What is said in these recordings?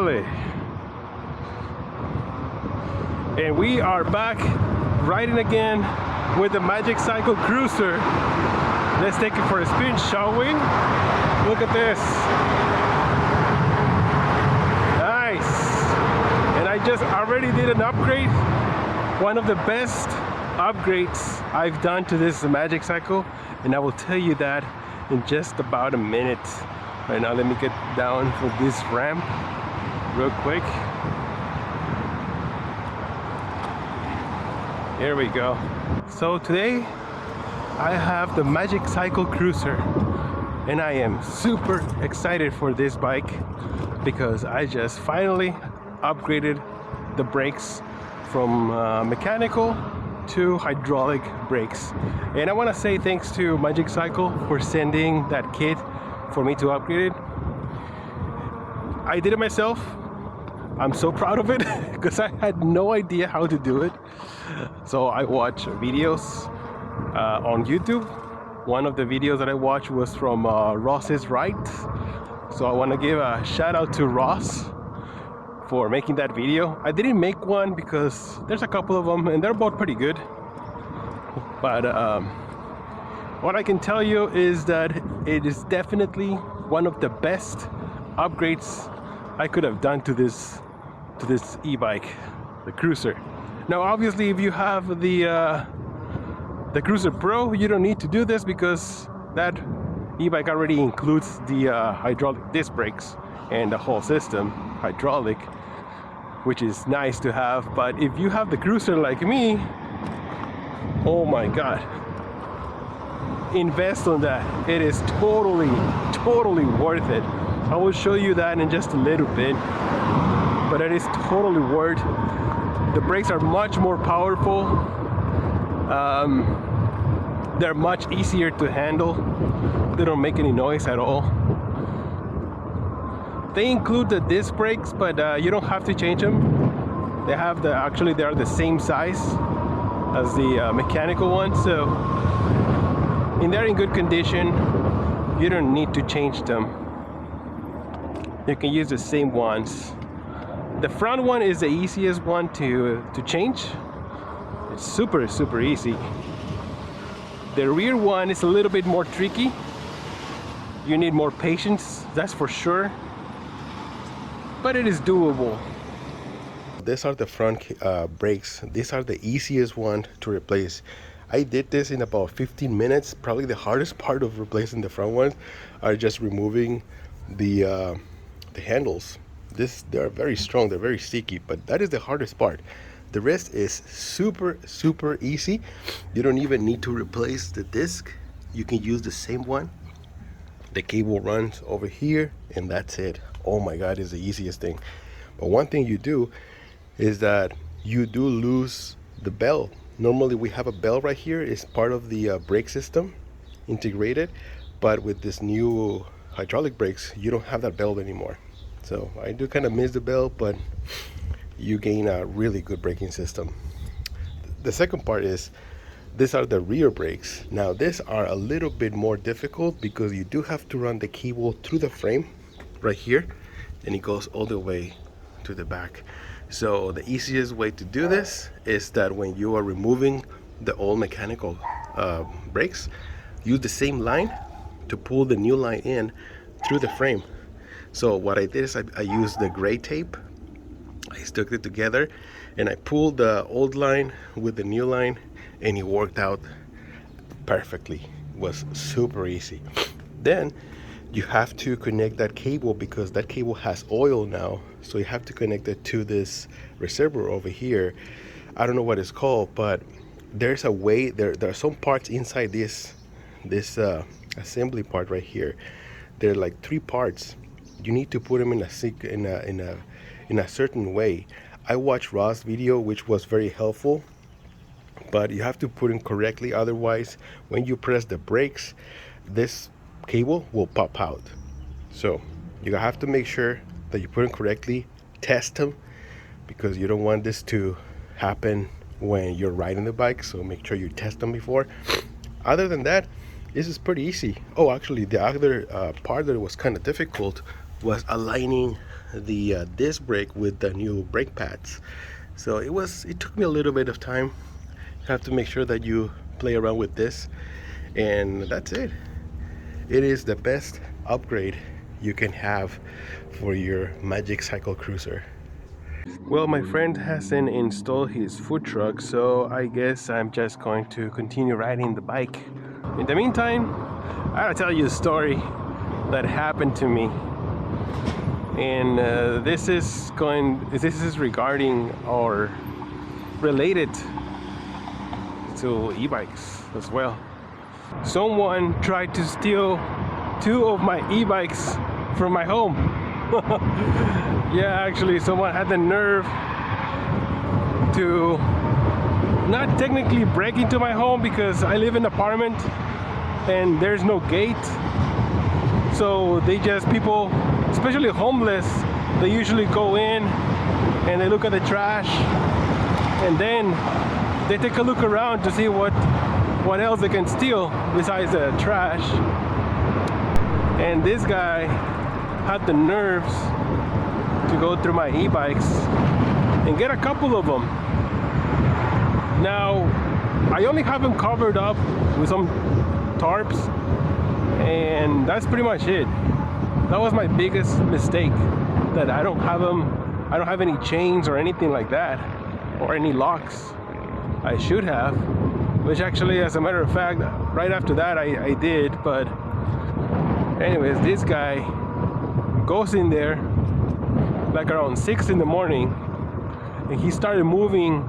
Chile. And we are back riding again with the Magicycle Cruiser. Let's take it for a spin, shall we? Look at this. Nice. And I just already did an upgrade. One of the best upgrades I've done to this Magicycle, and I will tell you that in just about a minute. Right now, let me get down for this ramp real quick. Here we go. So today I have the Magicycle Cruiser, and I am super excited for this bike because I just finally upgraded the brakes from mechanical to hydraulic brakes. And I want to say thanks to Magicycle for sending that kit for me to upgrade it. I did it myself. I'm so proud of it because I had no idea how to do it. So I watched videos on YouTube. One of the videos that I watched was from Ross's Ride. So I want to give a shout out to Ross for making that video. I didn't make one because there's a couple of them and they're both pretty good. But what I can tell you is that it is definitely one of the best upgrades I could have done to this e-bike, the Cruiser. Now obviously if you have the Cruiser Pro, you don't need to do this because that e-bike already includes the hydraulic disc brakes and the whole system hydraulic, which is nice to have. But if you have the Cruiser like me, oh my god, invest on that. It is totally worth it. I will show you that in just a little bit, but it is totally worth. The brakes are much more powerful. They're much easier to handle. They don't make any noise at all. They include the disc brakes, but you don't have to change them. They have actually they are the same size as the mechanical one, so they're in good condition. You don't need to change them. You can use the same ones. The front one is the easiest one to change. It's super easy. The rear one is a little bit more tricky. You need more patience, that's for sure. But it is doable. These are the front brakes. These are the easiest one to replace. I did this in about 15 minutes. Probably the hardest part of replacing the front ones are just removing the handles. They are very strong, they're very sticky, but that is the hardest part. The rest is super easy. You don't even need to replace the disc. You can use the same one. The cable runs over here and that's it. Oh my god, it's the easiest thing. But one thing you do is that you do lose the bell. Normally we have a bell right here. It's part of the brake system integrated, but with this new hydraulic brakes you don't have that bell anymore. So I do kind of miss the bell, but you gain a really good braking system. The second part is these are the rear brakes. Now these are a little bit more difficult because you do have to run the cable through the frame right here and it goes all the way to the back. So the easiest way to do this is that when you are removing the old mechanical brakes, use the same line to pull the new line in through the frame. So what I did is I used the gray tape. I stuck it together and I pulled the old line with the new line and it worked out perfectly. It was super easy. Then you have to connect that cable because that cable has oil now. So you have to connect it to this reservoir over here. I don't know what it's called, but there's a way. There are some parts inside this assembly part right here. There are like 3 parts. You need to put them in a certain way. I watched Ross' video, which was very helpful, but you have to put them correctly. Otherwise, when you press the brakes, this cable will pop out. So you have to make sure that you put them correctly. Test them because you don't want this to happen when you're riding the bike. So make sure you test them before. Other than that, this is pretty easy. Oh, actually, the other part that was kind of difficult was aligning the disc brake with the new brake pads. So it took me a little bit of time. You have to make sure that you play around with this, and that's it. It is the best upgrade you can have for your Magicycle cruiser. Well, my friend hasn't installed his food truck, so I guess I'm just going to continue riding the bike. In the meantime, I gotta tell you a story that happened to me, and this is regarding or related to e-bikes as well. Someone tried to steal 2 of my e-bikes from my home. Yeah, actually someone had the nerve to not technically break into my home, because I live in an apartment and there's no gate. So people, especially homeless, they usually go in and they look at the trash, and then they take a look around to see what else they can steal besides the trash. And this guy had the nerves to go through my e-bikes and get a couple of them. Now, I only have them covered up with some tarps, and that's pretty much it. That was my biggest mistake, that I don't have any chains or anything like that, or any locks. I should have, which actually, as a matter of fact, right after that I did. But anyways, this guy goes in there like around 6 in the morning, and he started moving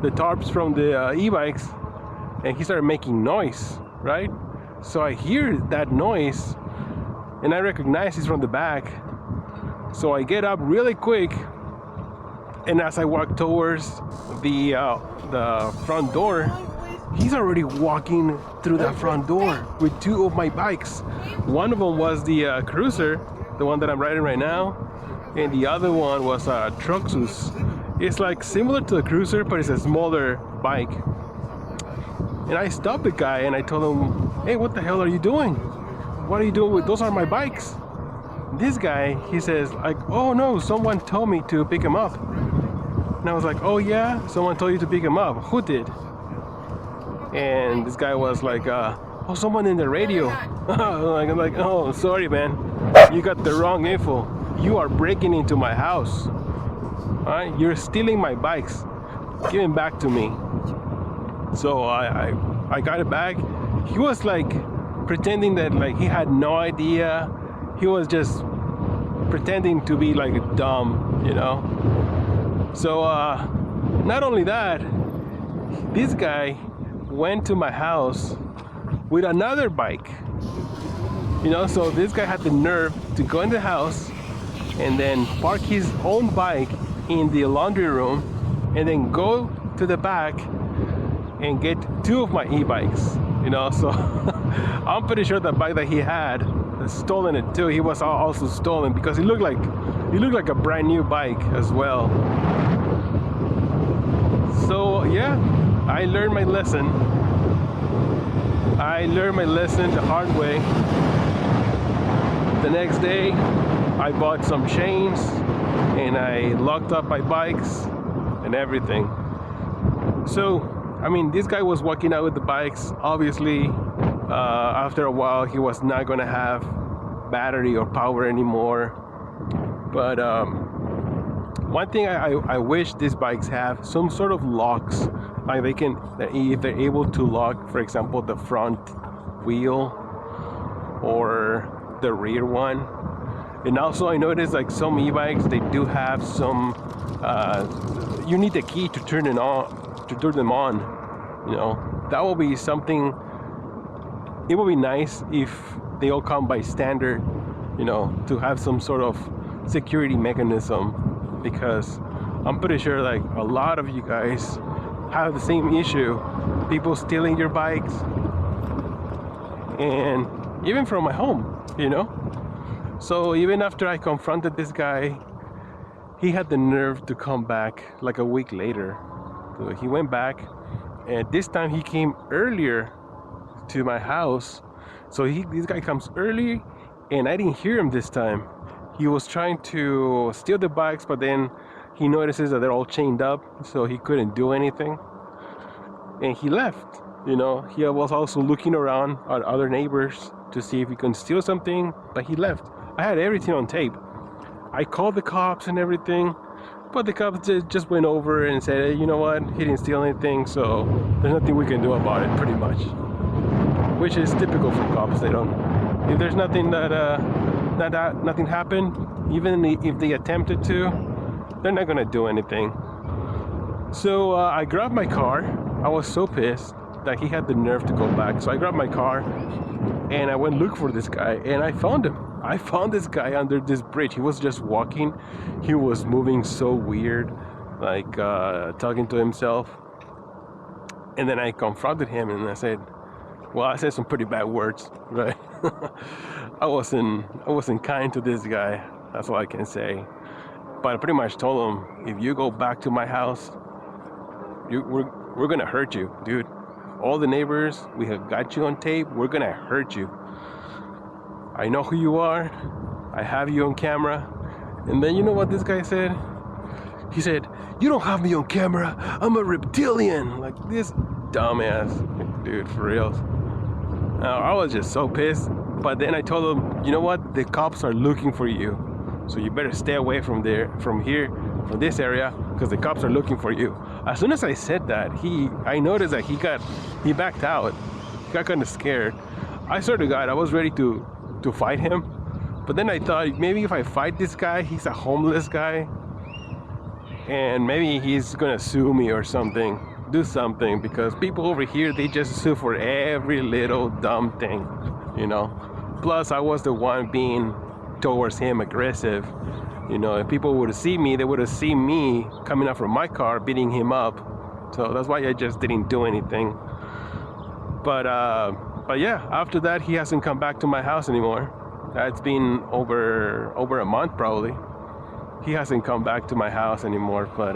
the tarps from the e-bikes, and he started making noise, right? So I hear that noise and I recognize he's from the back. So I get up really quick, and as I walk towards the front door, he's already walking through that front door with 2 of my bikes. One of them was the cruiser, the one that I'm riding right now, and the other one was a Truxus. It's like similar to the cruiser, but it's a smaller bike. And I stopped the guy and I told him, "Hey, what the hell are you doing? What are you doing with those? Are my bikes." This guy, he says like, "Oh no, someone told me to pick him up." And I was like, "Oh yeah, someone told you to pick him up? Who did?" And this guy was like, "Oh, someone in the radio." I'm like, "Oh, sorry man, you got the wrong info. You are breaking into my house. Alright, you're stealing my bikes. Give them back to me." So I got it back. He was like pretending that like he had no idea. He was just pretending to be like dumb, you know. So not only that, this guy went to my house with another bike, you know. So this guy had the nerve to go in the house and then park his own bike in the laundry room, and then go to the back and get 2 of my e-bikes, you know. So I'm pretty sure the bike that he had stolen it too. He was also stolen, because it looked like a brand new bike as well. So yeah, I learned my lesson. I learned my lesson the hard way. The next day, I bought some chains and I locked up my bikes and everything. So, I mean, this guy was walking out with the bikes. Obviously, after a while, he was not gonna have battery or power anymore. But one thing I wish these bikes have some sort of locks, like if they're able to lock, for example, the front wheel or the rear one. And also I noticed like some e-bikes, they do have some you need the key to turn them on, you know. That will be something. It will be nice if they all come by standard, you know, to have some sort of security mechanism, because I'm pretty sure like a lot of you guys have the same issue, people stealing your bikes, and even from my home, you know. So even after I confronted this guy, he had the nerve to come back like a week later. So he went back, and this time he came earlier to my house. So this guy comes early, and I didn't hear him this time. he was trying to steal the bikes, but then he notices that they're all chained up, so he couldn't do anything, and he left. You know, he was also looking around at other neighbors to see if he can steal something, but he left. I had everything on tape. I called the cops and everything, but the cops just went over and said, hey, you know what, he didn't steal anything, so there's nothing we can do about it, pretty much. Which is typical for cops. They don't, if there's nothing nothing happened, even if they attempted to, they're not gonna do anything. So I grabbed my car. I was so pissed that he had the nerve to go back. So I grabbed my car and I went look for this guy, and I found him. I found this guy under this bridge. He was just walking. He was moving so weird, like talking to himself. And then I confronted him and I said, well, I said some pretty bad words, right? I wasn't kind to this guy. That's all I can say. But I pretty much told him, if you go back to my house, we're gonna hurt you, dude. All the neighbors, we have got you on tape. We're gonna hurt you. I know who you are. I have you on camera. And then you know what this guy said? He said, you don't have me on camera. I'm a reptilian. Like this dumbass. Dude, for real. I was just so pissed. But then I told him, you know what? The cops are looking for you. So you better stay away from this area, because the cops are looking for you. As soon as I said that, I noticed that he backed out. He got kind of scared. I swear to God, I was ready to fight him. But then I thought, maybe if I fight this guy, he's a homeless guy, and maybe he's gonna sue me or something, do something, because people over here, they just sue for every little dumb thing, you know. Plus, I was the one being towards him aggressive. You know, if people would have seen me, they would have seen me coming out from my car beating him up. So that's why I just didn't do anything. But yeah, after that, he hasn't come back to my house anymore. It's been over a month probably. He hasn't come back to my house anymore. But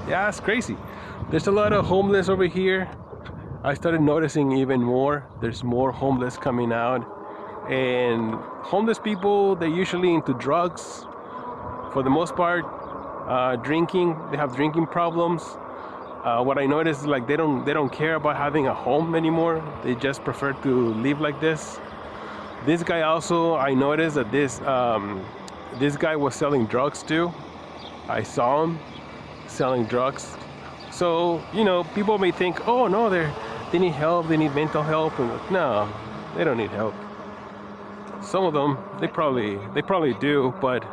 yeah, it's crazy. There's a lot of homeless over here. I started noticing even more. There's more homeless coming out. And homeless people, they're usually into drugs for the most part, drinking. They have drinking problems. What I noticed is, like, they don't care about having a home anymore. They just prefer to live like this. This guy also, I noticed that this guy was selling drugs too. I saw him selling drugs. So, you know, people may think, oh no, they need help, they need mental help, and no, they don't need help. Some of them, they probably do, but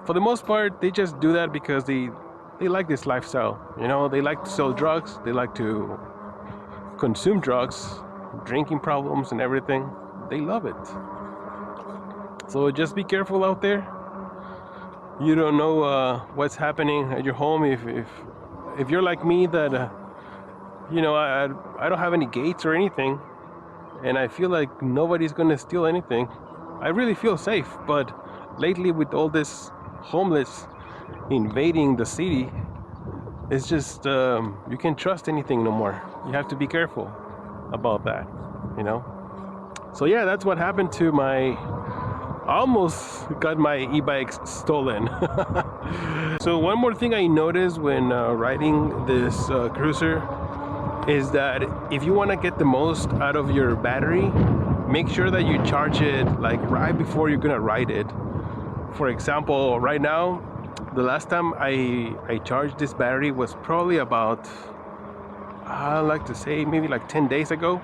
for the most part, they just do that because they like this lifestyle. You know, they like to sell drugs, they like to consume drugs, drinking problems and everything. They love it. So just be careful out there. You don't know what's happening at your home. If you're like me, that you know, I don't have any gates or anything, and I feel like nobody's gonna steal anything. I really feel safe. But lately, with all this homeless invading the city, it's just you can't trust anything no more. You have to be careful about that, you know. So yeah, that's what happened to my. I almost got my e-bikes stolen. So one more thing I noticed when riding this cruiser is that if you want to get the most out of your battery, make sure that you charge it like right before you're gonna ride it. For example, right now, the last time I charged this battery was probably about, I like to say, maybe like 10 days ago.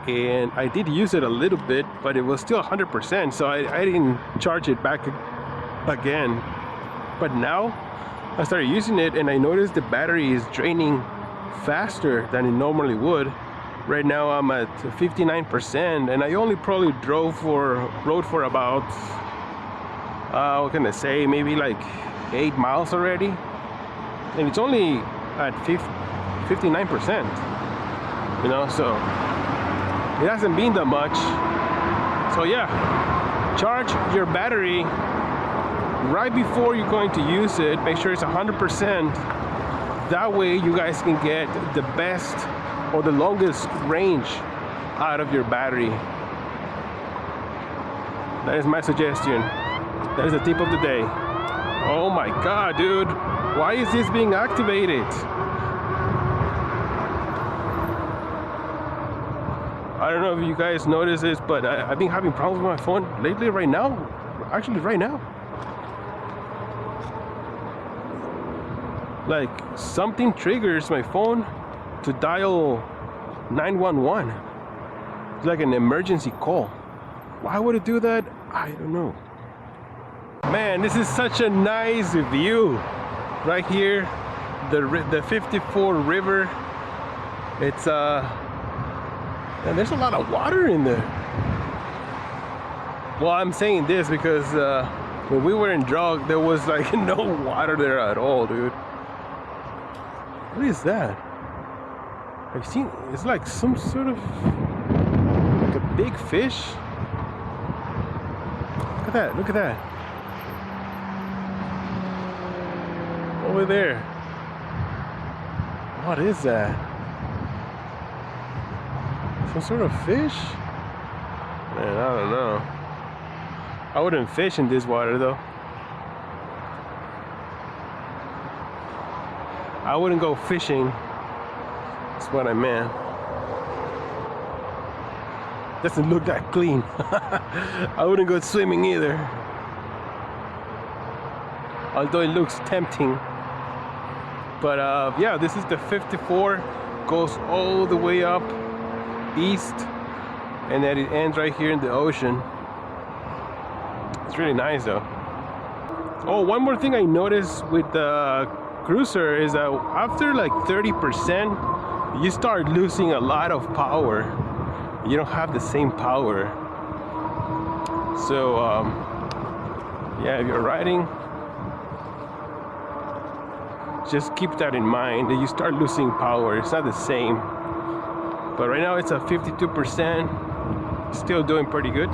And I did use it a little bit, but it was still 100%, so I didn't charge it back again. But now I started using it and I noticed the battery is draining faster than it normally would. Right now I'm at 59%, and I only probably rode for about what can I say, maybe like 8 miles already, and it's only at 59%, you know, so it hasn't been that much. So yeah, charge your battery right before you're going to use it. Make sure it's 100%. That way you guys can get the best or the longest range out of your battery. That is my suggestion. That is the tip of the day. Oh my god, dude. Why is this being activated? I don't know if you guys notice this, but I've been having problems with my phone lately right now. Actually, right now. Like, something triggers my phone to dial 911. It's like an emergency call. Why would it do that? I don't know. Man, this is such a nice view. Right here, the 54 river. It's and there's a lot of water in there. Well, I'm saying this because when we were in Drog, there was like no water there at all, dude. What is that? I've seen, it's like some sort of, like a big fish. Look at that, look at that. Over there. What is that? Some sort of fish? Man, I don't know. I wouldn't fish in this water though. I wouldn't go fishing. That's what I meant. Doesn't look that clean. I wouldn't go swimming either. Although it looks tempting. But yeah, this is the 54. Goes all the way up east, and then it ends right here in the ocean. It's really nice though. Oh, one more thing I noticed with the cruiser is that after like 30%, you start losing a lot of power. You don't have the same power. So yeah, if you're riding, just keep that in mind, that you start losing power. It's not the same. But right now it's at 52%, still doing pretty good.